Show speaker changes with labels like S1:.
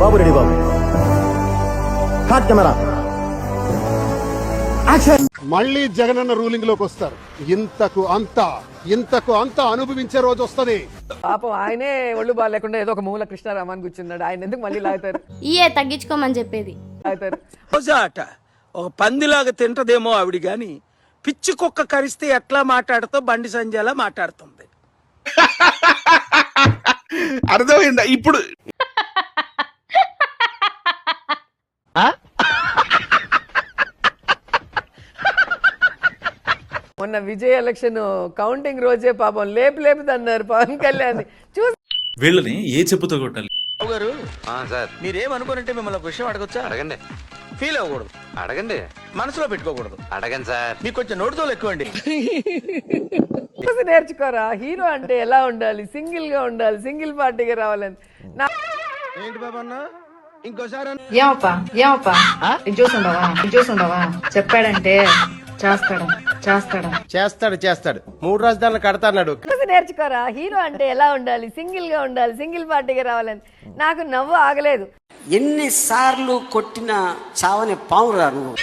S1: బాబు ready బాబు. Hot camera action.
S2: మళ్ళీ జగనన్న రూలింగ్ లోకి వస్తారు. ఇంతకు అంత అనుభవించే రోజు వస్తది.
S3: పాపం ఆయనే ఒళ్ళు బాగాలేకుండా ఏదో ఒక మూల కృష్ణారామాన్ని కూర్చున్నాడు. ఆయన ఎందుకు మళ్ళీ లాగుతారు?
S4: తగ్గించుకోమని చెప్పేది.
S5: అట ఒక పందిలాగా తింటదేమో ఆవిడ గాని పిచ్చి కుక్క కరిస్తే ఎట్లా మాట్లాడుతూ బండి సంజయలా మాట్లాడుతుంది.
S6: అర్థమైందా ఇప్పుడు?
S3: మొన్న విజయ్ ఎలక్షన్ కౌంటింగ్ రోజే పాపం లేపుదన్నారు పవన్ కళ్యాణ్. చూసి
S7: వీళ్ళని ఏ చెప్పుతో కొట్టాలి?
S5: గారు మీరేమనుకోనంటే మిమ్మల్ని ఒక విషయం అడగొచ్చా?
S8: అడగండి.
S5: ఫీల్ అవ్వకూడదు.
S8: అడగండి.
S5: మనసులో పెట్టుకోకూడదు.
S8: అడగండి సార్.
S5: మీకు కొంచెం నోటితో ఎక్కువ అండి.
S3: చూసి నేర్చుకోరా. హీరో అంటే ఎలా ఉండాలి, సింగిల్ గా ఉండాలి, సింగిల్ పార్టీగా రావాలని.
S5: ఏంటి బాబన్న ఇంకోసారి
S9: ఏమప్పా ఇది చూసుండవా చెప్పాడంటే చేస్తాడు
S1: 3 రాజధానులు కడతాడు.
S3: చూసి నేర్చుకోరా. హీరో అంటే ఎలా ఉండాలి, సింగిల్ గా ఉండాలి, సింగిల్ పార్టీగా రావాలని. నాకు నవ్వు ఆగలేదు.
S10: ఎన్నిసార్లు కొట్టిన చావని పావురా నువ్వు.